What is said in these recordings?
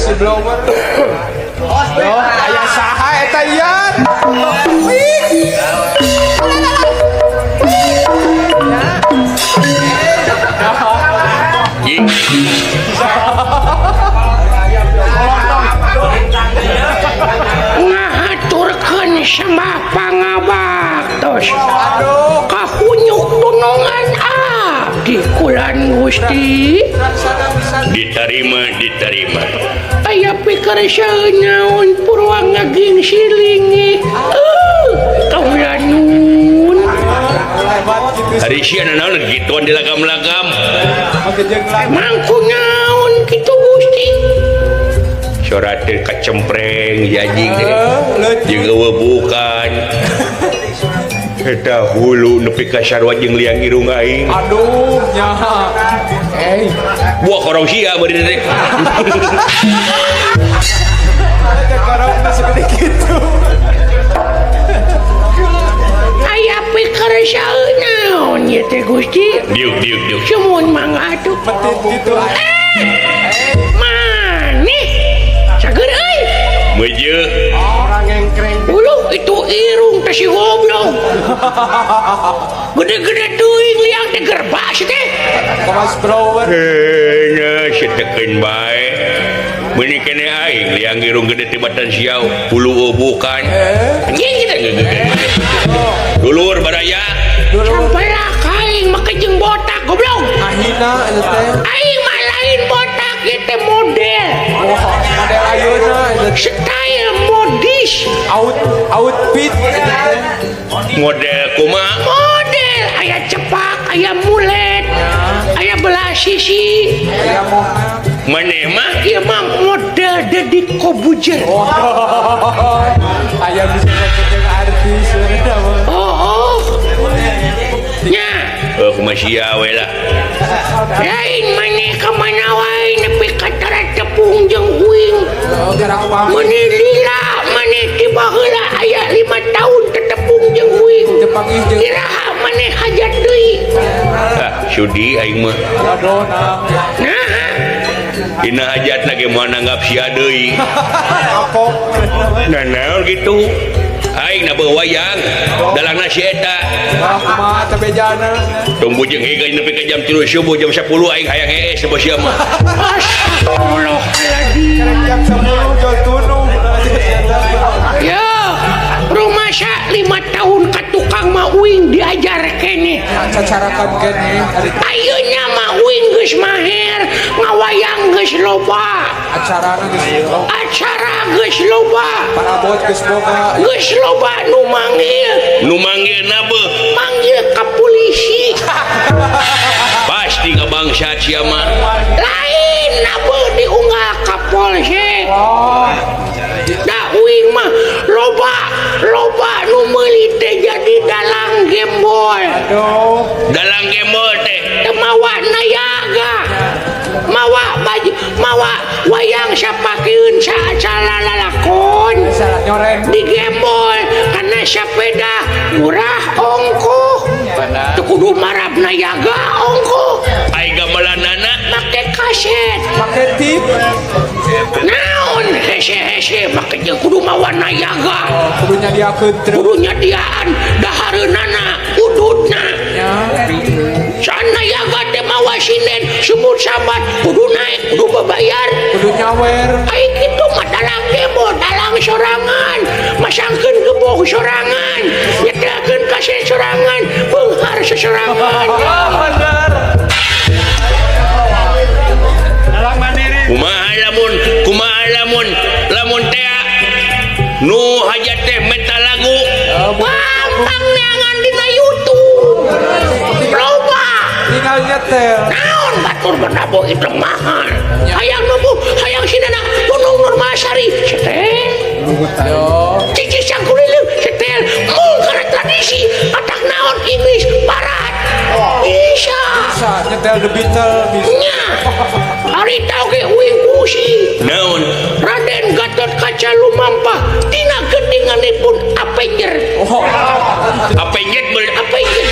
whistleblower. Yo, aya saha eta ieu? Ngahaturkeun sembah pangabaktos. Kahunyuk tunungan abdi kulan Gusti. Diterima. Aya pikir saeunaun purwa ngaging silingi. Kaulah nun. Hari siana naon gituan di lagam-lagam. Mangku naon kitu Gusti. Sorat kacempreng jajing deh. Jeung eueuh bukan. Eta hulu nepi ka sarua jeung liang irung aing. Aduh, nyaha. Buah korong sia bari teh. Korong segede gitu. Aya pikir saeunaun ieu teh Gusti. Diuk. Sumun mangga atuh. Metit gitu. Maneh. Sageun euy. Meuje. Orang ngengkreng. Uluh itu irung teh si goblok. Gede-gede teuing liang teh gerbas teh. Komas blower. Nya setekeun bae. Meuni keneh aing liang irung gede ti batan siau, hulu bukan. Anjing kita. Dulur baraya. Sampailah kaing make jeung botak goblok. Ahina eta teh. Aing mah lain botak ieu teh model. Model ayeuna eta teh. Style modis. Outfit. Model kumaha? Model aya cepak, aya mulet, aya belah sisi. Aya moh. Maneh mah Ieu mah model Deddy Kobujer. Aya bisa jeung artis eta mah. Oh. Nya, kumaha sia we lah. lain maneh ka mana wae nepi ka tara tepung jeung uing. Gerak pang. Maneh lila, maneh tiba heula aya 5 tahun tetepung jeung uing. Jepangih jeung Iraha maneh hajat deui. Sudi aing mah. Madonna. Nah, Dina hajatna ge moal nanggap sia deui. Kapok. Nah naon gitu. Aing na beuh wayang dalangna si eta. Kumaha teh bejana? Tunggu jeung hega nepi ka jam 3 subuh jam 10 aing hayang hees sabos sia mah. astagfirullahaladzim. Kerek jam 10 jual tunung. Ya, rumah sa 5 tahun ka tukang mah uing diajar kene. Cacarakan kene. Ayeuna mah uing geus maher, ngawayang geus loba. Acarana geus Acara geus loba. parabot geus boga. Geus loba nu manggil. Nu manggilna beuh Manggil ka polisi. pasti ka bangsat sia mah. Lain nabe diunggah ka polsek. Oh, Da uing mah loba nu meuli teh jadi dalang gembol. aduh. Dalang gembol teh Teu mawa nayaga. Mawa wayang sapakeun saacala lalakon. Salah nyoreng. Di gembol karena sepeda murah ongko. Teu kudu marab nayaga ongko. aing gamelanana Make kaset. Pakai tip. Naon hese make jeung kudu mawa nayaga. Kudu nyadiakeun truk. Kudu nyadiaan dahareunana ududna. Ya. Can nayaga teh mawa sinden sumur sabat kudu naik kudu babayar. Kudu nyawer. Ai kitu mah dalang demo dalang sorangan masangkeun geboh sorangan nyetelkeun kaset sorangan beunghar sesorangan. Bener. Dalang mandiri. kumaha lamun teh nu hajat teh meta lagu Gampang neangan dina YouTube. Loba. Tinggal nyetel. Naon batur benabo itu mahal. Hayang nemu hayang sinana Gunung Nurmasari setel. Yo. Cici sangkulileung setel. Mungkar tradisi atak naon Inggris barat. Bisa. Bisa nyetel The Beatles bisa. Nya. Hari tau ge uing kusi. naon Raden Gatot Kaca lumampah tina geuninganipun Avenger. Oh. apa nyet beul Avenger.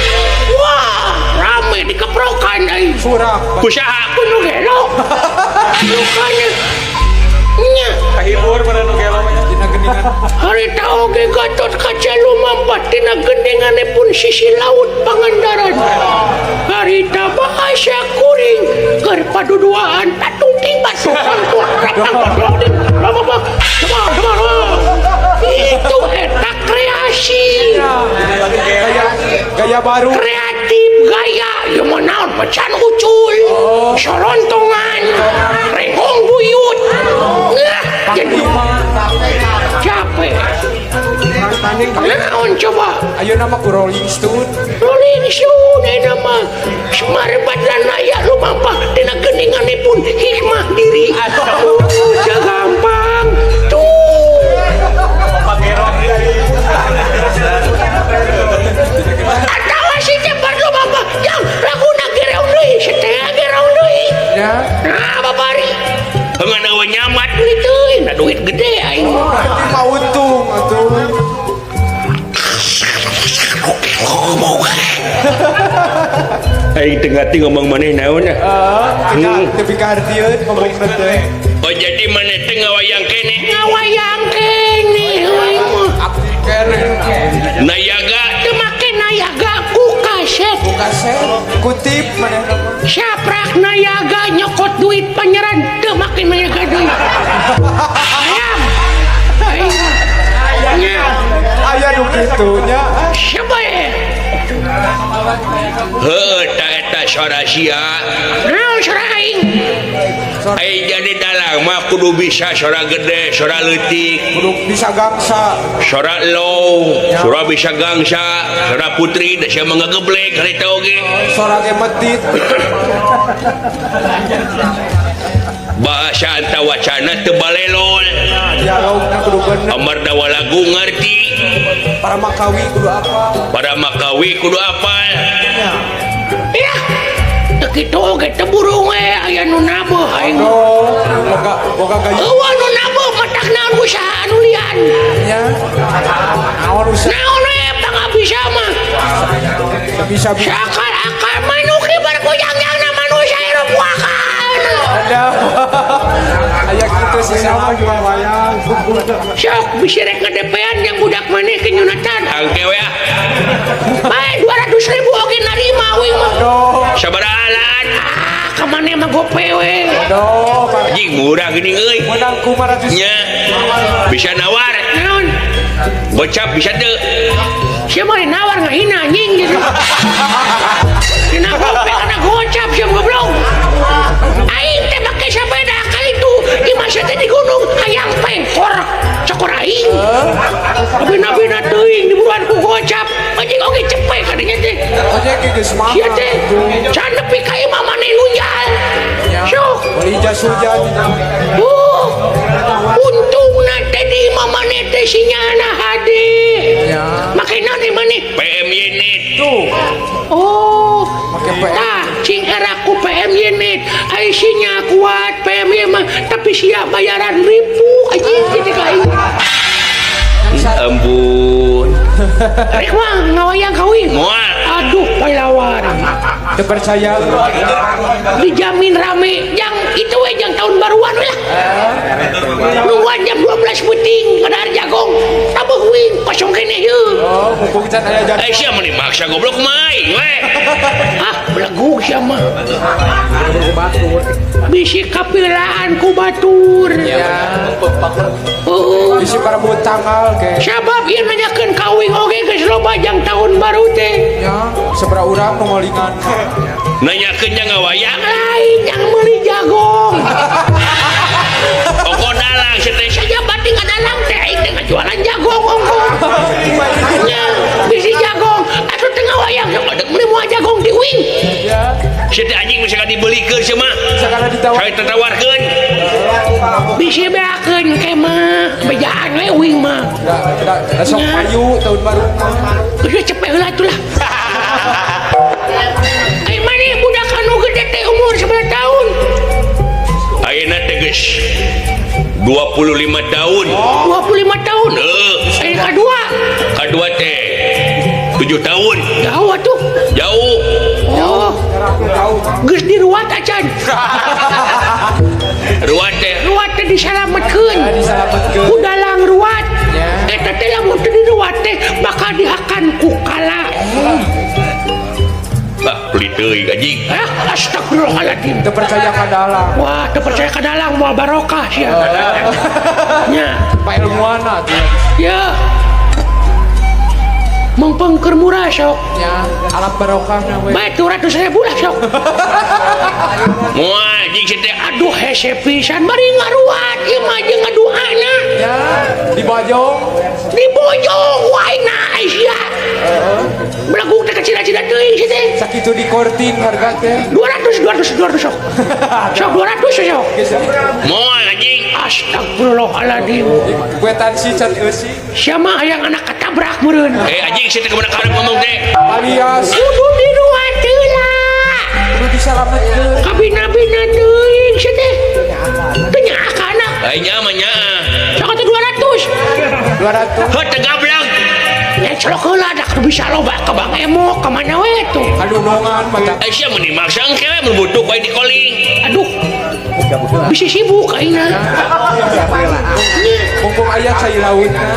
Wah, rame dikeprokan ai. Surah. kusaha Kudu gelo. Rupanya oge Gatot Kaca lumampat tina gendenganipun sisi laut Pangandaran. Harita bahasa kuring keur paduduaan tatung tibat itu eta kreasi Gaya baru. kreatif gaya yang menaun macan ucul sorontongan rengong buyut jadi capek naon coba Ayo nama ku Rolling Stone. Rolling Stone nama semarebat lanaya lumampah dina geninganipun hikmah diri udah gampang tuh atau si cepat lumampah yang laguna gereung deui setengah gereung deui Ya. nah babari pengen nyamat itu nah duit gede aing Berarti mau untung atuh. aing tengah-tengah ngomong maneh naon ya Tapi kardian ngomong teh. oh jadi maneh teh ngawayang kene ngawayang kene aing mah Abdi kene. nayaga teu make nayaga ku kaset Kaset kutip mana? Syaprak nayaga nyokot duit panyeran teu make nayaga deui ayam nya Aya nu kitunya. siapa ya heuh eta sorasia naon surah aing aing jadi dalang mah kudu bisa sora gede sora leutik Kudu bisa gangsa. sora low sora bisa gangsa sora putri da sia mangga geblek harita oge Sora ge medit. bahasa antawacana teu balelol Dialogna kudu bener. amarna walagu ngarti Para Makawi kudu apa? para Makawi kudu apal ya teu kitu oge teu burung we aya nu nabuh aing Oh, boga gaya. eueuh nu nabuh matak naon usaha anu lian Ya. Naon usah naon we pangabisa mah bisa sakal akal manuk ibar goyang-yang manusia hirup wakan ada. Aya kitu sih sama juga wayang. sok bisa rek ngadepean yang budak maneh ke nyunatan angke we ah bae 200.000 oge narima wing mah sabaraha alat ka maneh mah gope we Aduh, anjing murah geuning euy menang ku 500. nya bisa nawar naon gocap bisa teu siapa yang nawar ngahina anjing gitu dina gope kana gocap siapa goblok aing teh make sepeda ka itu di masa teh di gunung hayang pengkor cokor aing bina-bina teuing di buruan ku gocap anjing oge cepet kadinya teh Ojek ge geus mahal. sia teh can nepi ka imah maneh nunjal sok Beli jas hujan. untungna teh di imah maneh teh sinyalna hade Ya. make naon maneh PM unit Tuh, oh make PM. nah cing era ku PM unit IC-nya kuat PM mah tapi siap bayaran ribu aja jadi kain embun rek mah ngawayang kawin moal aduh pahlawan Teu percaya. dijamin rame yang itu we yang tahun baruan we lah nungguan jam 12 puting kadar jagong tabuh wing kosong kene yeuh Oh, mumpung can aya jas. sia mah dimaksa goblok mai we ah belagu sia mah bisi kapilaan ku batur Ya. Heeh. Isi para tanggal ke. Sabab ieu nanyakeun kawin oge geus loba jang tahun baru teh. Ya, seberapa urang nu ngolingan. nanyakeun nya ngawayang Lain yang meuli jagong. ongko dalang seteh Saja bating ngadalang teh aing teh ngajualan jagong ongko. Nya bisi jagong atuh teu ngawayang sok adek meuli moal jagong di wing. Ya, seteh anjing bisa dibelikeun sia mah sakana ditawar. saya tatawarkeun Bisi beakeun ke mah bejaan we wing mah. Da sok payu tahun baru. Geus cepet heula atuh lah. Ai mani budak anu gede teh umur 11 tahun. ayeuna teh geus 25 tahun 25 tahun. heuh Aing kadua. kadua teh 7 tahun Jauh atuh. jauh Oh, geus diruat acan. ruat teh Ruat teh disalametkeun. Disalametkeun. Ku dalang ruat. Ya. Eta teh lamun teuing anjing. Astagfirullahaladzim. Itu percaya ka dalang. Wah, terpercaya ke dalang mau barokah sih. Ya, Pak ilmuana tuh. ya. Mengpengker murah sok. Ya, alat barokahna we. Baik 200.000 lah sok. Moal anjing si teh. Aduh hese pisan bari ngaruat ieu mah jeung ngaduana. Ya, di Bojong. Di Bojong wae naik ya. Belagu teh kecil-kecil teuing sih teh. Sakitu di kortin harga teh. 200 sok. Sok 200 sok. Moal anjing. Astagfirullahaladzim. Kuetan si cat eusi. Siapa yang anak ketabrak meureun? Anjing si teh kemana karep ngomong teh. Alias Kudu diruat heula. kudu disalametkeun. Kabina-bina teuing sih teh. Teu nyaakana. Nyaman nya. Sok atuh 200. 200 Heuh teu gablak. Ya celok heula dak bisa loba ka Bang Emo ka mana we tuh. kadunungan mata. Sia mun dimaksa engke mun butuh bae di calling. Aduh. Bisa sibuk aina. Mumpung aya cai lautna.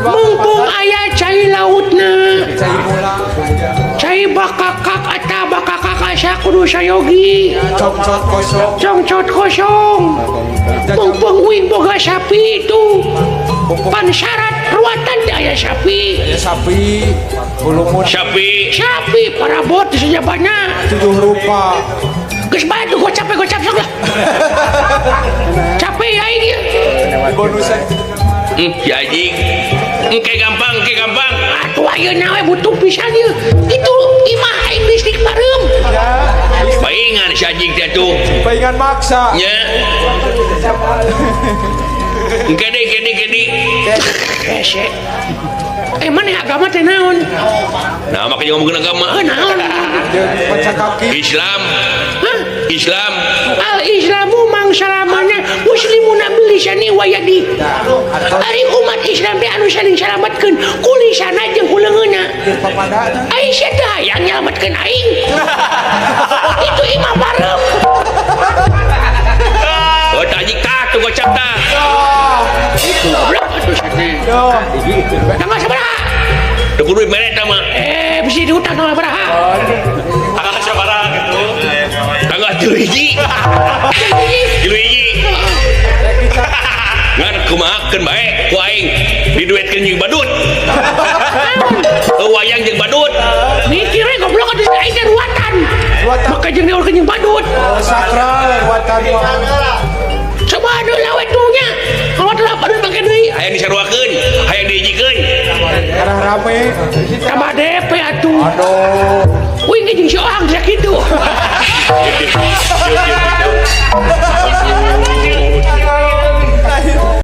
Mumpung aya cai lautna. Cai mulang. Cai bakakak eta bakakak asa kudu sayogi. Congcot kosong. Congcot kosong. Mumpung uing boga sapi itu. Pan syarat ruatan teh aya sapi. Ya sapi. Bulumun Sapi. Sapi parabot di sejabana. 7 rupa. Geus bae tuh gocap sok lah. Capek ya ini. Bonusnya. Si anjing. Engke gampang. Atuh ayeuna we butuh pisan ieu. Itu imah aing listrik barem. Ya, Paingan si anjing teh tuh. paingan maksa. Nya. Kedi. Hese. Mana agama teh naon? Nah makanya ngomongin agama. Naon? Jeung baca kaki. Islam. Hah? Islam. Al-Islamu mangsalamana muslimuna bilisani wa yadi. Ari umat Islam teh anu saling salametkeun ku lisana jeung ku leungeunna. Papadana. Aisyah teh hayang nyalametkeun aing. Itu imam bareng. Oh tadi tah tuh gocap tah. Goblok atuh sate. Yo. Tanggal sabaraha? Teu kudu mere tah mah. Bisa diutang tanggal sabaraha? Tanggal sabaraha gitu. Tanggal 3 hiji. 3 hiji. Ngan kumahakeun bae ku aing diduetkeun jeung badut. Wayang jeung badut. Mikir we goblok atuh aing teh ruatan. Maka jeung diurkeun jeung badut. Sakral ruatan Coba anu lawe tuhnya. Kalau telah badut make deui. Hayang disaruakeun, hayang diijikeun. arah rame. Tambah DP atuh. Aduh. Wih jeung si Oang sak kitu.